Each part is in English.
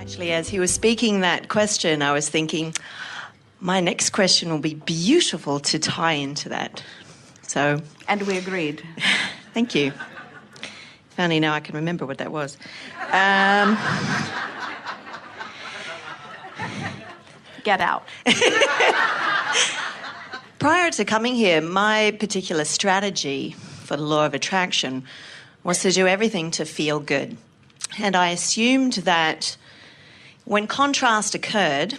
Actually, as he was speaking that question, I was thinking, my next question will be beautiful to tie into that. So, and we agreed. Thank you. If only now I can remember what that was. Get out. Prior to coming here, my particular strategy for the law of attraction was to do everything to feel good. And I assumed that when contrast occurred,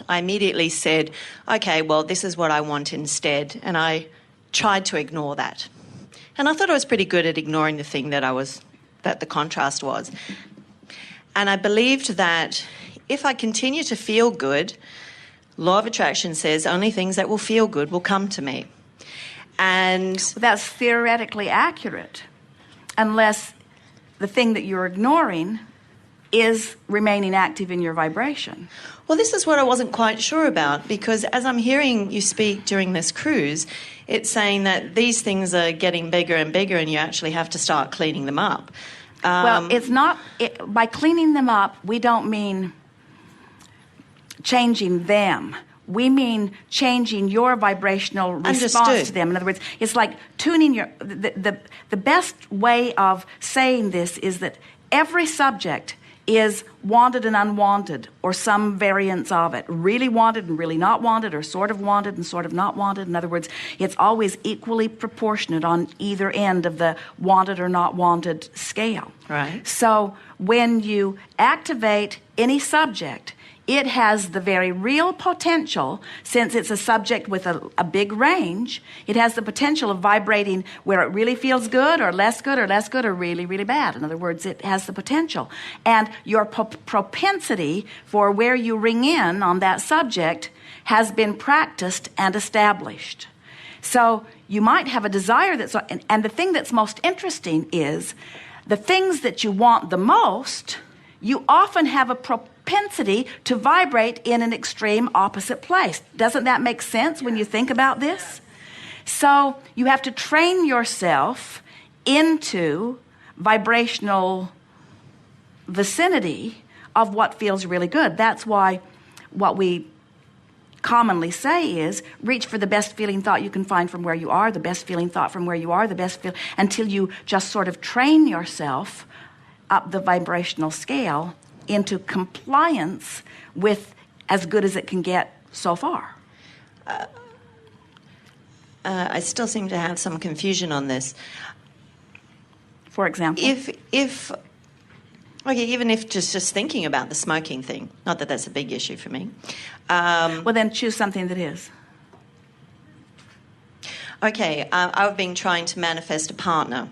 I immediately said, okay, well, this is what I want instead. And I tried to ignore that. And I thought I was pretty good at ignoring the thing that the contrast was. And I believed that if I continue to feel good, law of attraction says only things that will feel good will come to me. And that's theoretically accurate, unless the thing that you're ignoring is remaining active in your vibration. Well, this is what I wasn't quite sure about, because as I'm hearing you speak during this cruise, it's saying that these things are getting bigger and bigger and you actually have to start cleaning them up. Well, it's not... by cleaning them up, we don't mean changing them. We mean changing your vibrational response to them. In other words, it's like tuning your... The best way of saying this is that every subject is wanted and unwanted, or some variance of it. Really wanted and really not wanted, or sort of wanted and sort of not wanted. In other words, it's always equally proportionate on either end of the wanted or not wanted scale. Right. So when you activate any subject, it has the very real potential, since it's a subject with a big range, it has the potential of vibrating where it really feels good or less good or really, really bad. In other words, it has the potential. And your propensity for where you ring in on that subject has been practiced and established. So you might have a desire that's... And the thing that's most interesting is the things that you want the most, you often have a propensity to vibrate in an extreme opposite place. Doesn't that make sense when you think about this? So you have to train yourself into vibrational vicinity of what feels really good. That's why what we commonly say is reach for the best feeling thought you can find from where you are, the best feeling thought from where you are, the best feel, until you just sort of train yourself up the vibrational scale into compliance with as good as it can get so far. I still seem to have some confusion on this. For example? Even if just thinking about the smoking thing, not that that's a big issue for me. Well, then choose something that is. Okay, I've been trying to manifest a partner.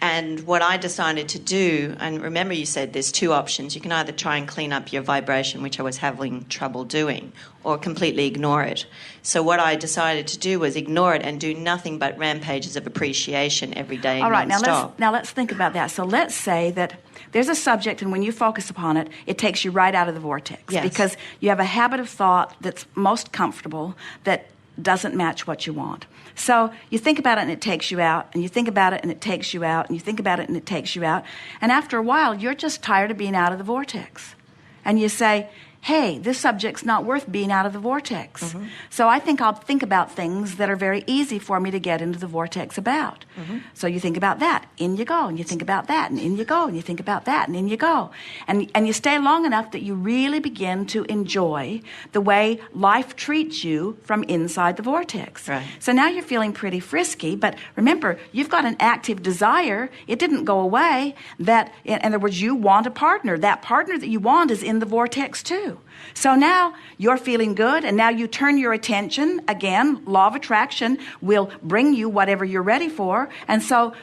And what I decided to do, and remember you said there's two options. You can either try and clean up your vibration, which I was having trouble doing, or completely ignore it. So what I decided to do was ignore it and do nothing but rampages of appreciation every day. All right, non-stop. now let's think about that. So let's say that there's a subject, and when you focus upon it, it takes you right out of the vortex. Yes. Because you have a habit of thought that's most comfortable that doesn't match what you want. So you think about it and it takes you out, and you think about it and it takes you out, and you think about it and it takes you out. And after a while, you're just tired of being out of the vortex. And you say, hey, this subject's not worth being out of the vortex. Mm-hmm. So I think I'll think about things that are very easy for me to get into the vortex about. Mm-hmm. So you think about that, in you go, and you think about that, and in you go, and you think about that, and in you go. And you stay long enough that you really begin to enjoy the way life treats you from inside the vortex. Right. So now you're feeling pretty frisky, but remember, you've got an active desire. It didn't go away. That, in other words, you want a partner. That partner that you want is in the vortex too. So now you're feeling good, and now you turn your attention, again, law of attraction will bring you whatever you're ready for, and so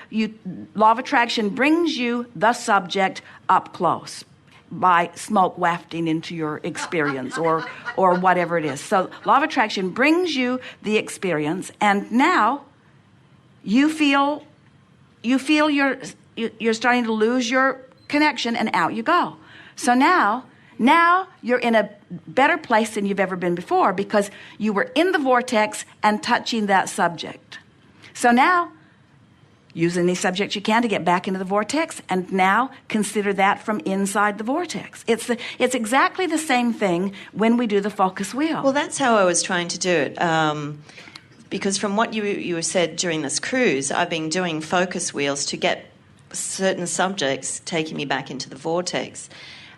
law of attraction brings you the subject up close by smoke wafting into your experience or whatever it is. So law of attraction brings you the experience, and now you feel you're starting to lose your connection, and out you go. So now you're in a better place than you've ever been before, because you were in the vortex and touching that subject. So now Use any subject you can to get back into the vortex, and now consider that from inside the vortex. It's exactly the same thing when we do the focus wheel. Well, that's how I was trying to do it. Because from what you said during this cruise, I've been doing focus wheels to get certain subjects taking me back into the vortex.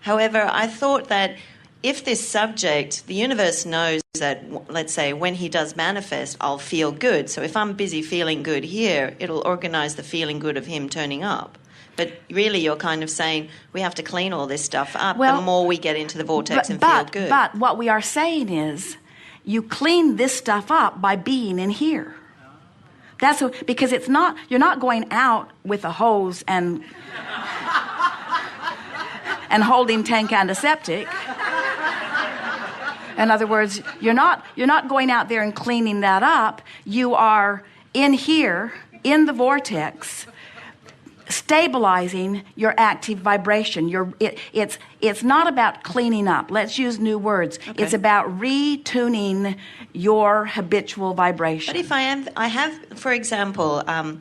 However, I thought that if this subject, the universe knows that, let's say, when he does manifest, I'll feel good. So if I'm busy feeling good here, it'll organize the feeling good of him turning up. But really, you're kind of saying we have to clean all this stuff up the more we get into the vortex and feel good. But what we are saying is you clean this stuff up by being in here. That's because it's not, you're not going out with a hose and holding tank antiseptic. In other words, you're not going out there and cleaning that up. You are in here, in the vortex, stabilizing your active vibration. It's not about cleaning up. Let's use new words. Okay. It's about retuning your habitual vibration. But if I have, for example, I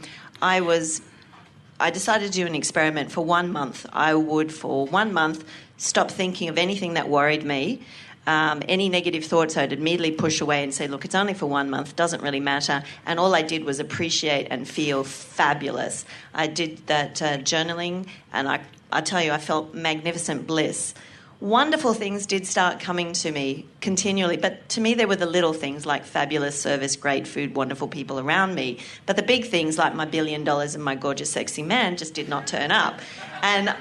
decided to do an experiment for 1 month. I would, for 1 month, stop thinking of anything that worried me. Any negative thoughts I'd immediately push away and say, look, it's only for 1 month, doesn't really matter. And all I did was appreciate and feel fabulous. I did that journaling, and I tell you, I felt magnificent bliss. Wonderful things did start coming to me continually, but to me they were the little things like fabulous service, great food, wonderful people around me. But the big things like my $1 billion and my gorgeous, sexy man just did not turn up. And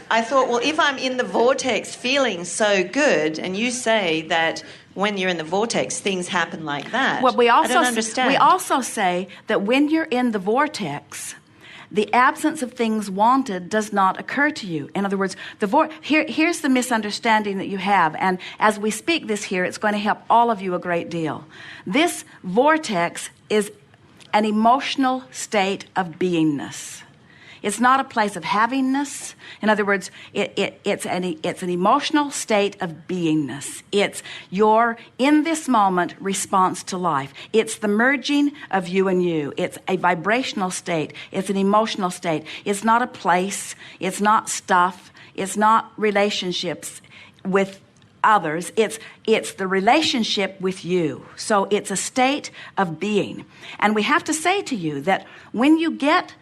I thought, well, if I'm in the vortex feeling so good, and you say that when you're in the vortex, things happen like that, well, I don't understand. We also say that when you're in the vortex, the absence of things wanted does not occur to you. In other words, here's the misunderstanding that you have. And as we speak this here, it's going to help all of you a great deal. This vortex is an emotional state of beingness. It's not a place of havingness. In other words, it's an emotional state of beingness. It's your, in this moment, response to life. It's the merging of you and you. It's a vibrational state. It's an emotional state. It's not a place. It's not stuff. It's not relationships with others. It's the relationship with you. So it's a state of being. And we have to say to you that when you get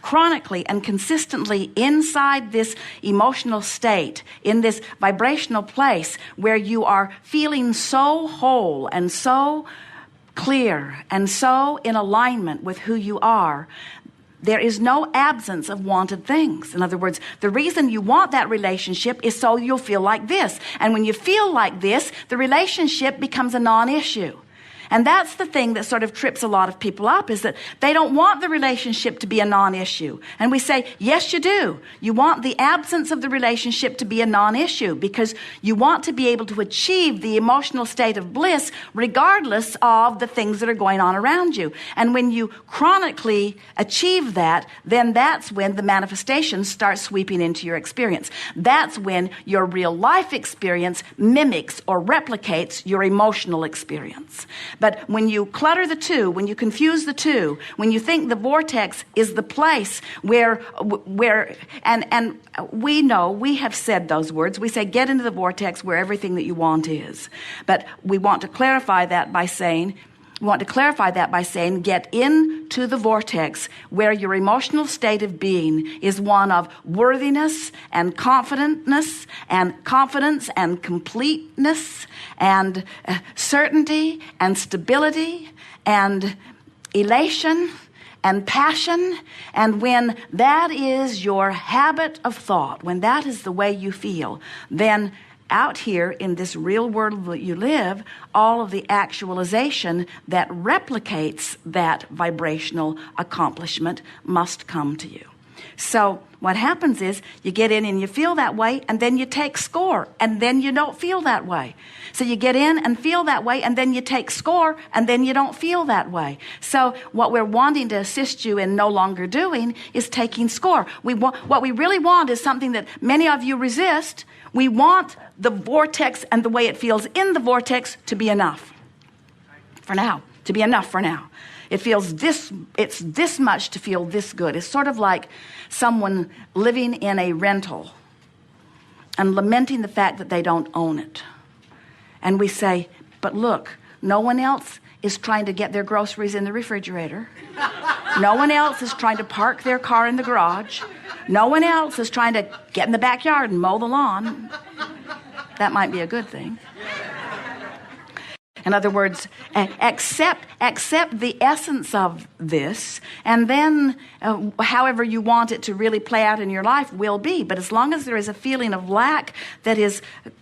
chronically and consistently inside this emotional state, in this vibrational place where you are feeling so whole and so clear and so in alignment with who you are, there is no absence of wanted things. In other words, the reason you want that relationship is so you'll feel like this. And when you feel like this, the relationship becomes a non-issue. And that's the thing that sort of trips a lot of people up, is that they don't want the relationship to be a non-issue. And we say, yes, you do. You want the absence of the relationship to be a non-issue because you want to be able to achieve the emotional state of bliss regardless of the things that are going on around you. And when you chronically achieve that, then that's when the manifestations start sweeping into your experience. That's when your real life experience mimics or replicates your emotional experience. But when you clutter the two, when you confuse the two, when you think the vortex is the place where and we know, we have said those words. We say, get into the vortex where everything that you want is. But we want to clarify that by saying, get into the vortex where your emotional state of being is one of worthiness and confidence and completeness and certainty and stability and elation and passion. And when that is your habit of thought, when that is the way you feel, then out here in this real world that you live, all of the actualization that replicates that vibrational accomplishment must come to you. So what happens is you get in and you feel that way, and then you take score, and then you don't feel that way. So you get in and feel that way, and then you take score, and then you don't feel that way. So what we're wanting to assist you in no longer doing is taking score. What we really want is something that many of you resist. We want the vortex and the way it feels in the vortex to be enough for now, to be enough for now. It feels this, it's this much to feel this good. It's sort of like someone living in a rental and lamenting the fact that they don't own it. And we say, but look, no one else is trying to get their groceries in the refrigerator. No one else is trying to park their car in the garage. No one else is trying to get in the backyard and mow the lawn. That might be a good thing. In other words, accept the essence of this, and then however you want it to really play out in your life will be. But as long as there is a feeling of lack that is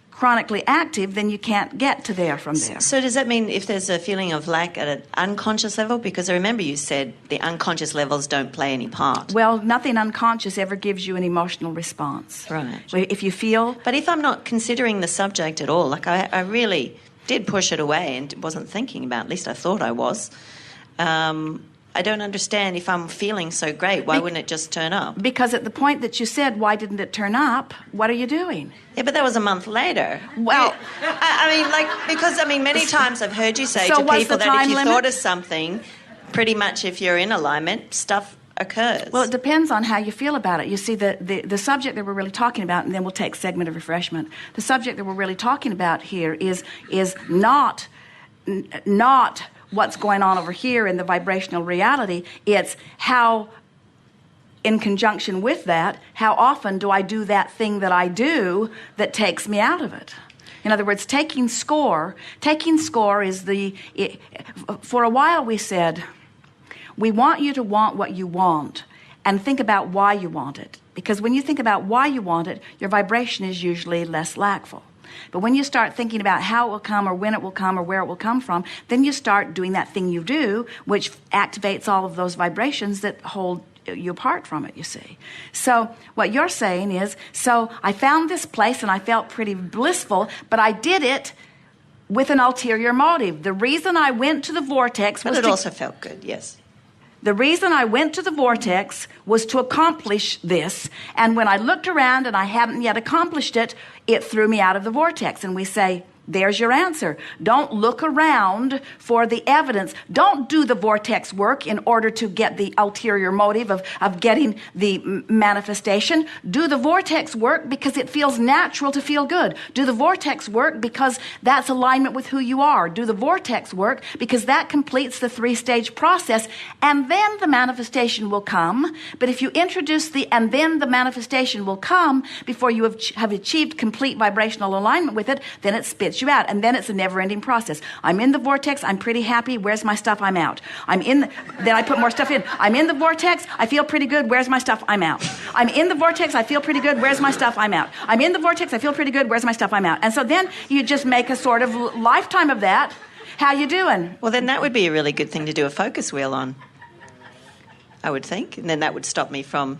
chronically active, then you can't get to there from there. So does that mean if there's a feeling of lack at an unconscious level? Because I remember you said the unconscious levels don't play any part. Well, nothing unconscious ever gives you an emotional response. Right. If you feel... But if I'm not considering the subject at all, like I really did push it away and wasn't thinking about it, at least I thought I was, I don't understand if I'm feeling so great, why wouldn't it just turn up? Because at the point that you said, why didn't it turn up, what are you doing? Yeah, but that was a month later. Well, because many times I've heard you say So to what's people the that if time you limit? thought of something, pretty much if you're in alignment, stuff occurs. Well, it depends on how you feel about it. You see, the subject that we're really talking about, and then we'll take a segment of refreshment. The subject that we're really talking about here is not what's going on over here in the vibrational reality. It's how, in conjunction with that, how often do I do that thing that I do that takes me out of it? In other words, taking score is for a while we said, we want you to want what you want and think about why you want it. Because when you think about why you want it, your vibration is usually less lackful. But when you start thinking about how it will come or when it will come or where it will come from, then you start doing that thing you do, which activates all of those vibrations that hold you apart from it, you see. So what you're saying is, so I found this place and I felt pretty blissful, but I did it with an ulterior motive. The reason I went to the Vortex was but it also felt good, yes. The reason I went to the Vortex was to accomplish this, and when I looked around and I hadn't yet accomplished it, it threw me out of the Vortex. And we say, there's your answer. Don't look around for the evidence. Don't do the Vortex work in order to get the ulterior motive of getting the manifestation. Do the Vortex work because it feels natural to feel good. Do the Vortex work because that's alignment with who you are. Do the Vortex work because that completes the 3-stage process, and then the manifestation will come. But if you introduce and then the manifestation will come before you have achieved complete vibrational alignment with it, then it spits you out, and then it's a never-ending process. I'm in the Vortex, I'm pretty happy, where's my stuff? I'm out. Then I put more stuff in. I'm in the Vortex, I feel pretty good, where's my stuff? I'm out. I'm in the Vortex, I feel pretty good, where's my stuff? I'm out. I'm in the Vortex, I feel pretty good, where's my stuff? I'm out. And so then you just make a sort of lifetime of that. How you doing? Well, then that would be a really good thing to do a focus wheel on, I would think, and then that would stop me from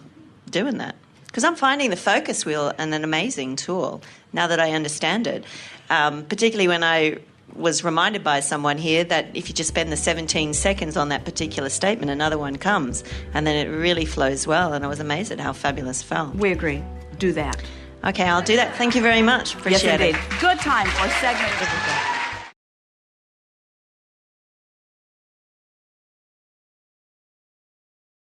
doing that. Because I'm finding the focus wheel an amazing tool now that I understand it. Particularly when I was reminded by someone here that if you just spend the 17 seconds on that particular statement, another one comes, and then it really flows well. And I was amazed at how fabulous it felt. We agree. Do that. Okay, I'll do that. Thank you very much. Appreciate it. Yes, indeed. Good time for a segment of the